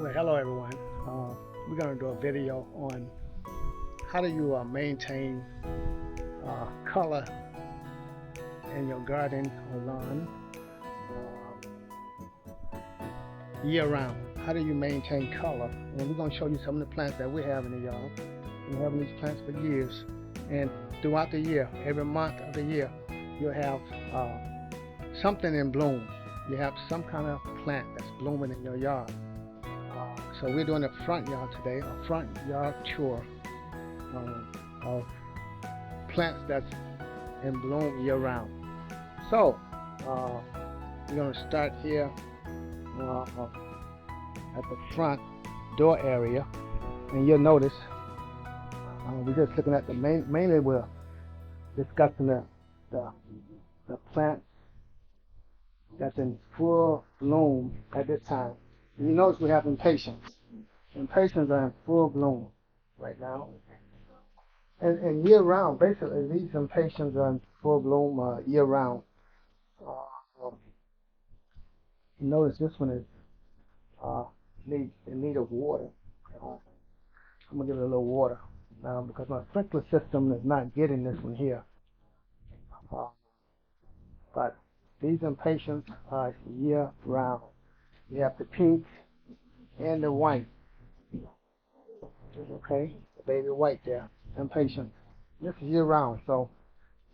Well, hello everyone. We're going to do a video on how do you maintain color in your garden or lawn year round. How do you maintain color? And we're going to show you some of the plants that we have in the yard. We've been having these plants for years, and throughout the year, every month of the year, you'll have something in bloom. You have some kind of plant that's blooming in your yard. So we're doing a front yard today, a front yard tour of plants that's in bloom year round. So we're going to start here at the front door area, and you'll notice we're just looking at the mainly we're discussing the plants that's in full bloom at this time. You notice we have impatiens. Impatiens are in full bloom right now. And year round, basically, these impatiens are in full bloom year round. You notice this one is in need of water. I'm gonna give it a little water now because my sprinkler system is not getting this one here. But these impatiens are year round. You have the pink and the white. Okay, the baby white there, impatiens. This is year round, so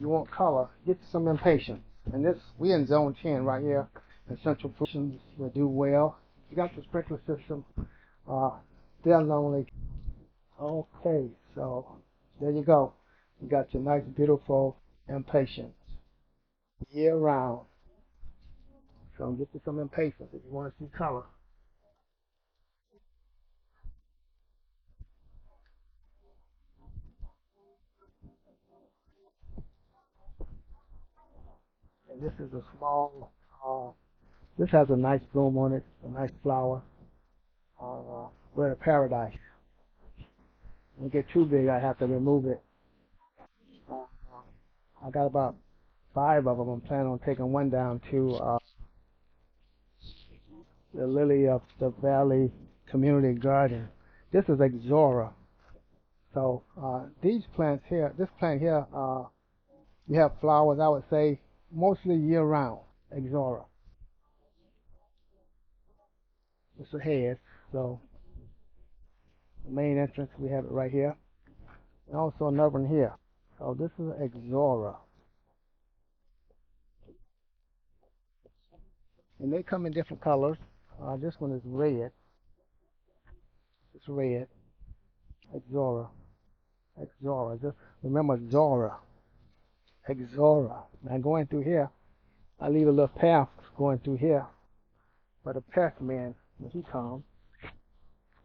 you want color, get some impatiens. And this, we in zone 10 right here in Central Positions will do well. You got the sprinkler system, they're lonely. Okay, so there you go. You got your nice, beautiful impatiens year round. So get you some impatiens if you want to see color. And this is a small, this has a nice bloom on it, a nice flower. We're in paradise. When it get too big, I have to remove it. Uh, I got about 5 of them. I'm planning on taking one down to the Lily of the Valley Community Garden. This is Exora. So these plants here, this plant here, you have flowers, I would say, mostly year round. Exora. It's a head. So the main entrance, we have it right here. And also another one here. So this is Exora. And they come in different colors. This one is red. It's red. Exora. Exora. Just remember Zora. Exora. Now going through here, I leave a little path going through here. But the pest man, when he comes,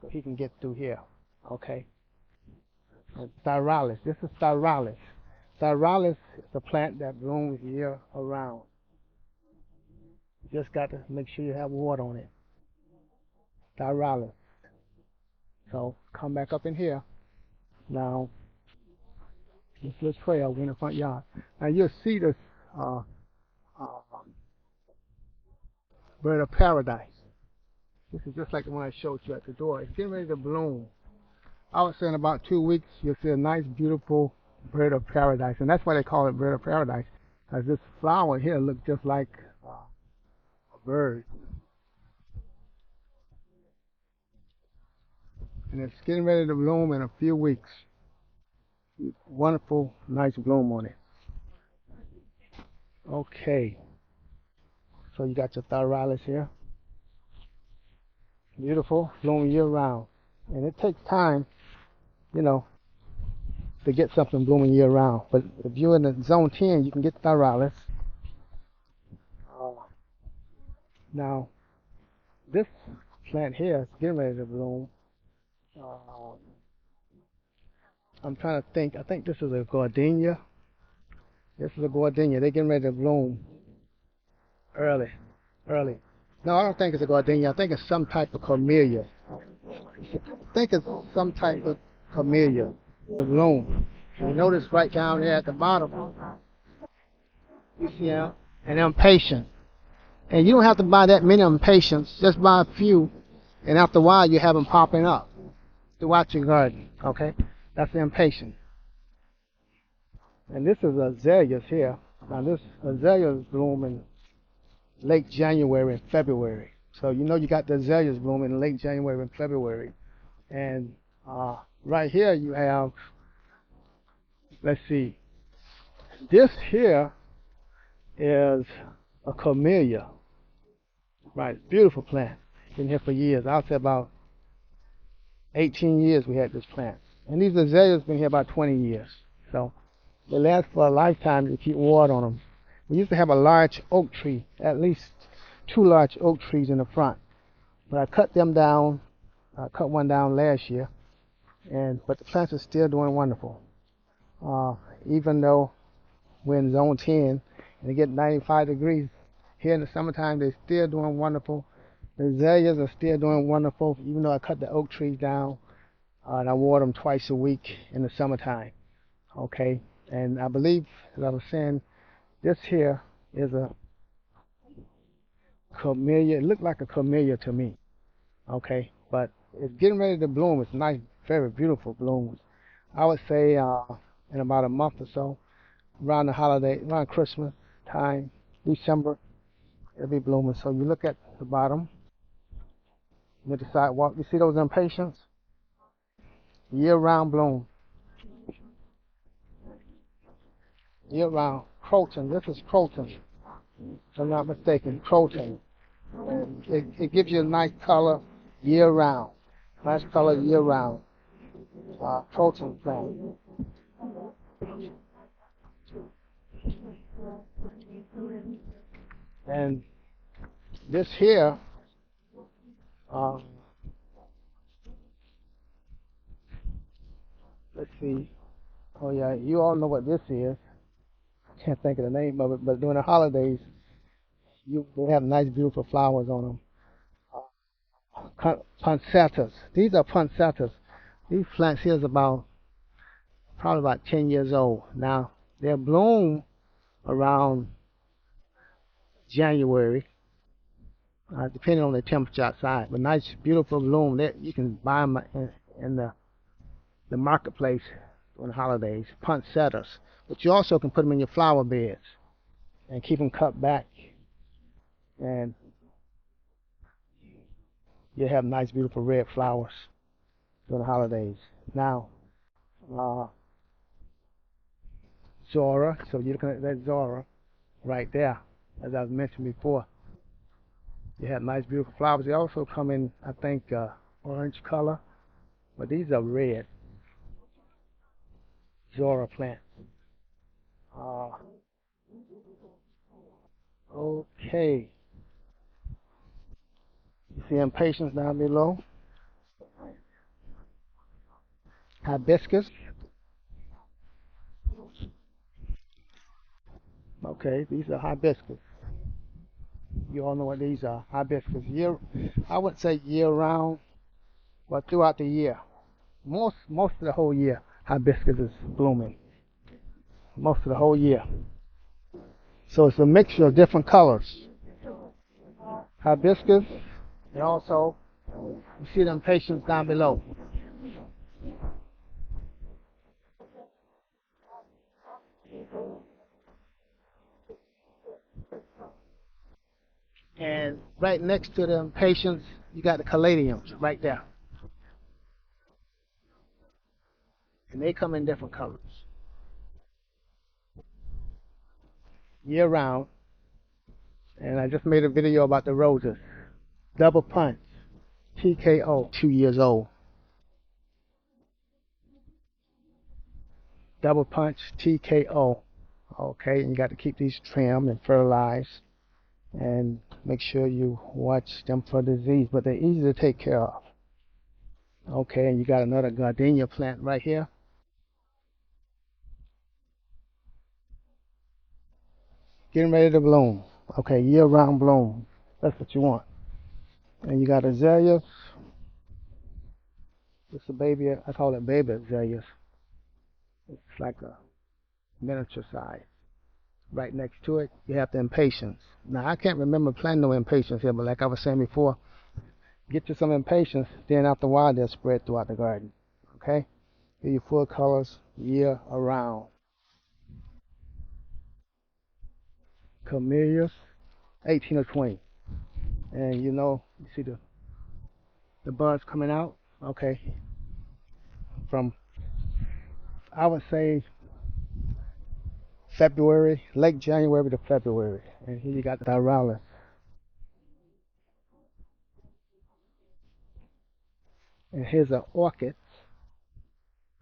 so he can get through here. Okay. And Styralis. This is Styralis. Styralis is a plant that blooms year around. You just got to make sure you have water on it. Styralis. So come back up in here. Now, this little trail in the front yard. Now you'll see this uh, bird of paradise. This is just like the one I showed you at the door. It's getting ready to bloom. I would say in about 2 weeks, you'll see a nice, beautiful bird of paradise. And that's why they call it bird of paradise. Because this flower here looks just like a bird. And it's getting ready to bloom in a few weeks. Wonderful, nice bloom on it. Okay. So you got your Thyralis here. Beautiful, bloom year round. And it takes time, you know, to get something blooming year round. But if you're in the zone 10, you can get Thyralis. Now, this plant here is getting ready to bloom. I'm trying to think. I think this is a gardenia. This is a gardenia. They're getting ready to bloom early. Early. No, I don't think it's a gardenia. I think it's some type of camellia. I think it's some type of camellia. Bloom. You notice right down there at the bottom, you see them, and impatient. And you don't have to buy that many of them patients. Just buy a few, and after a while you have them popping up throughout your garden. Okay, that's the impatient. And this is azaleas here. Now this azaleas bloom in late January and February. So you know you got the azaleas blooming in late January and February. And right here you have, let's see, this here is a camellia. Right, beautiful plant. Been here for years. I'll say about 18 years we had this plant. And these azaleas been here about 20 years. So they last for a lifetime if you keep water on them. We used to have a large oak tree, at least 2 large oak trees in the front. But I cut them down. I cut one down last year. But the plants are still doing wonderful. Even though we're in zone 10 and they get 95 degrees, here in the summertime they're still doing wonderful. The azaleas are still doing wonderful, even though I cut the oak trees down. And I water them twice a week in the summertime. Okay, and I believe, as I was saying, this here is a camellia. It looked like a camellia to me. Okay, but it's getting ready to bloom. It's nice, very beautiful blooms. I would say in about a month or so, around the holiday, around Christmas time, December, it'll be blooming. So you look at the bottom, near the sidewalk, you see those impatiens? Year-round bloom. Year-round. Croton. This is croton, if I'm not mistaken. Croton. It gives you a nice color year-round. Nice color year-round. Croton plant. And this here, let's see. Oh yeah, you all know what this is. Can't think of the name of it, but during the holidays, they have nice, beautiful flowers on them. Poinsettias. These are poinsettias. These plants here is probably about 10 years old. Now, they'll bloom around January, depending on the temperature outside. But nice, beautiful bloom. You can buy them in the marketplace during the holidays. Poinsettias. But you also can put them in your flower beds and keep them cut back. And you have nice, beautiful red flowers during the holidays. Now, Zora. So you're looking at that Zora right there, as I mentioned before. You have nice, beautiful flowers. They also come in, I think, orange color, but these are red. Zora plants. Okay. You see impatiens down below. Hibiscus. Okay, these are hibiscus. You all know what these are. Hibiscus. I wouldn't say year round, but throughout the year. Most of the whole year, hibiscus is blooming. Most of the whole year. So it's a mixture of different colors. Hibiscus, and also you see them patients down below. And right next to them patients, you got the caladiums right there. And they come in different colors. Year round. And I just made a video about the roses. Double punch. TKO. 2 years old. Double punch. TKO. Okay, and you got to keep these trimmed and fertilized. And make sure you watch them for disease. But they're easy to take care of. Okay, and you got another gardenia plant right here. Getting ready to bloom. Okay, year-round bloom. That's what you want. And you got azaleas. It's a baby, I call it baby azaleas. It's like a miniature size. right next to it, you have the impatiens. Now, I can't remember planting no impatiens here, but like I was saying before, get you some impatiens, then after a while they'll spread throughout the garden. Okay? Give you full colors year around. Camellias, 18 or 20. And you know, you see the buds coming out? Okay. From, I would say, February, late January to February. And here you got the Drought-tolerant. And here's an orchid.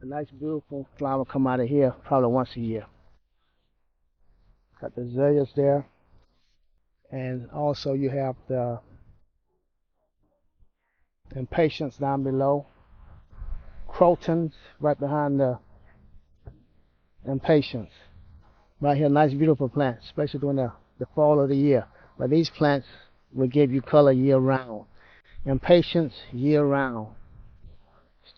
A nice beautiful flower come out of here probably once a year. Got the azaleas there. And also you have the impatiens down below. Crotons right behind the impatiens. Right here, nice beautiful plants, especially during the fall of the year. But these plants will give you color year round. Impatiens year round.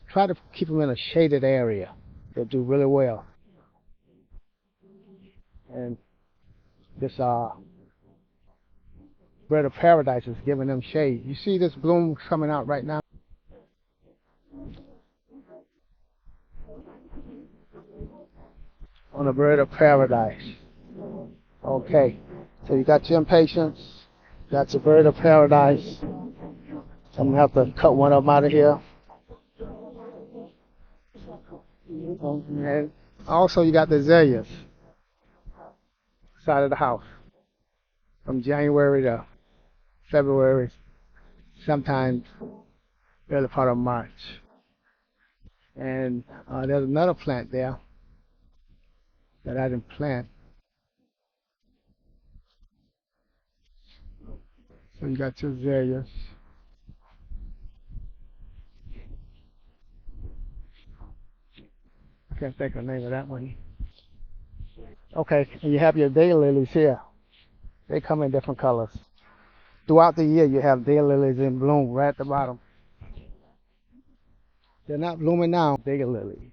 Try to keep them in a shaded area. They'll do really well. And this bird of paradise is giving them shade. You see this bloom coming out right now? On the bird of paradise. Okay, so you got your impatiens, got your bird of paradise. I'm gonna have to cut one of them out of here. And also you got the azaleas side of the house from January to February, sometimes early part of March. And there's another plant there that I didn't plant. So you got your azaleas. I can't think of the name of that one. Okay, and you have your daylilies here. They come in different colors. Throughout the year, you have daylilies in bloom right at the bottom. They're not blooming now, daylilies.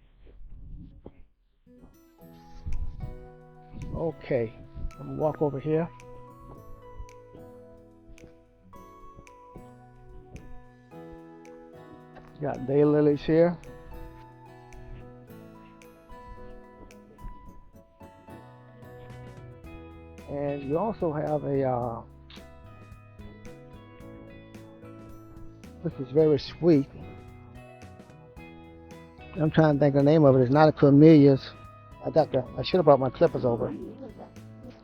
Okay, I'm gonna walk over here. Got daylilies here. And you also have a, this is very sweet. I'm trying to think of the name of it. It's not a camellias. I should have brought my clippers over.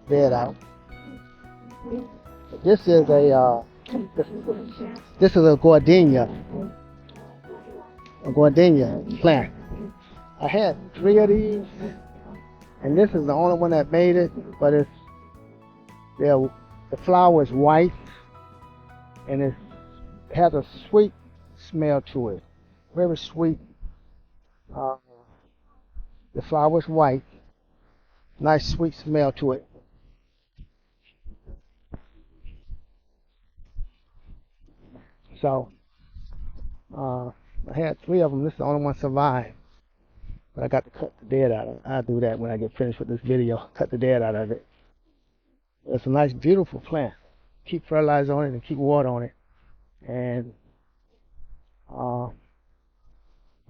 Bear it out. This is a gardenia. A gardenia plant. I had 3 of these, and this is the only one that made it, but the flower is white, and it has a sweet smell to it. Very sweet. The flower is white. Nice sweet smell to it. So, I had 3 of them. This is the only one survived. But I got to cut the dead out of it. I'll do that when I get finished with this video. Cut the dead out of it. It's a nice, beautiful plant. Keep fertilizer on it and keep water on it. And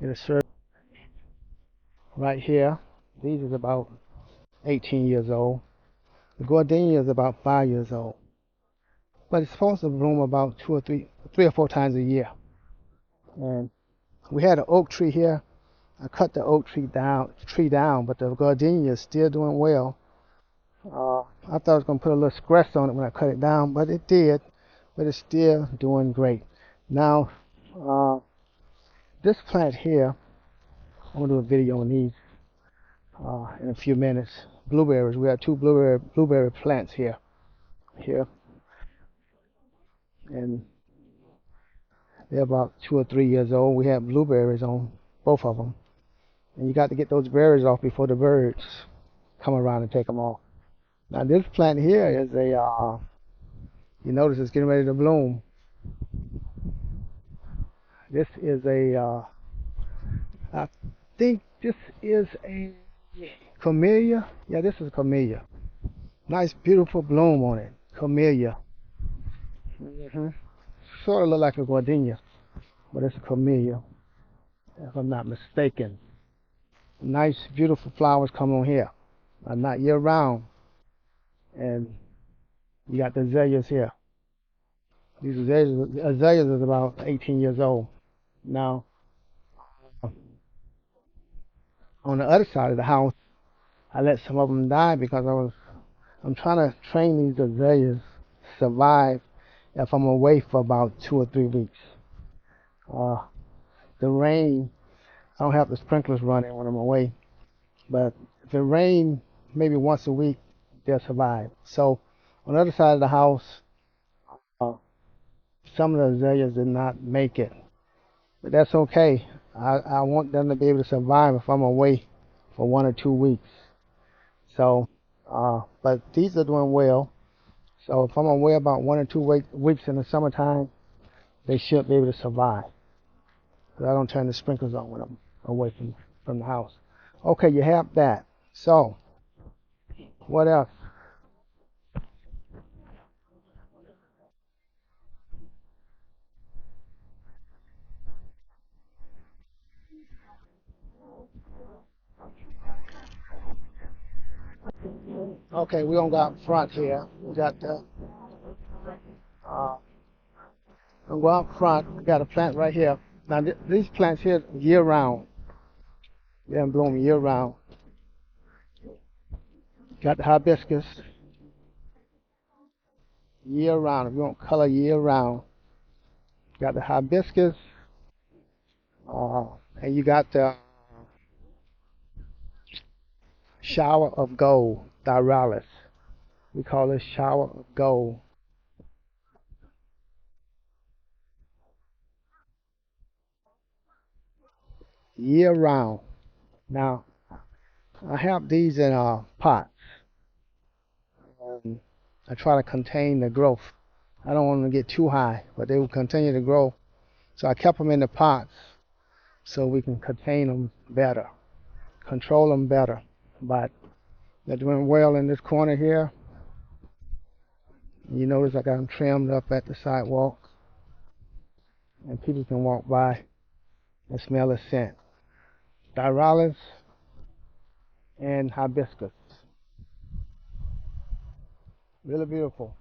it'll serve right here. These is about 18 years old. The gardenia is about 5 years old. But it's supposed to bloom about 3 or 4 times a year. And we had an oak tree here. I cut the oak tree down, but the gardenia is still doing well. I thought I was going to put a little scratch on it when I cut it down, but it did. But it's still doing great. Now, this plant here, I'm going to do a video on these in a few minutes. Blueberries. We have 2 blueberry plants here. And they're about 2 or 3 years old. We have blueberries on both of them. And you got to get those berries off before the birds come around and take them off. Now this plant here is a, you notice it's getting ready to bloom. This is a, I think this is a camellia. Yeah, this is a camellia. Nice, beautiful bloom on it. Camellia. Sort of look like a gardenia, but it's a camellia, if I'm not mistaken. Nice, beautiful flowers come on here. Not year round. And you got the azaleas here. These azaleas is about 18 years old. Now, on the other side of the house, I let some of them die because I'm trying to train these azaleas to survive if I'm away for about 2 or 3 weeks. Uh, the rain, I don't have the sprinklers running when I'm away, but if it rains maybe once a week, they'll survive. So on the other side of the house, uh, some of the azaleas did not make it, but that's okay. I want them to be able to survive if I'm away for 1 or 2 weeks. So, but these are doing well. So if I'm away about 1 or 2 weeks in the summertime, they should be able to survive. Because I don't turn the sprinklers on when I'm away from the house. Okay, you have that. So, what else? Okay, we're gonna go out front here. We got the, gonna go out front. We got a plant right here. Now, these plants here year round. They bloom year round. Got the hibiscus year round. If you want color year round, got the hibiscus, uh, and you got the shower of gold, Diralis. We call this shower of gold. Year round. Now, I have these in pots. I try to contain the growth. I don't want them to get too high, but they will continue to grow. So I kept them in the pots so we can contain them better, control them better. But they're doing well in this corner here. You notice I got them trimmed up at the sidewalk, and people can walk by and smell the scent. Diralis and hibiscus. Really beautiful.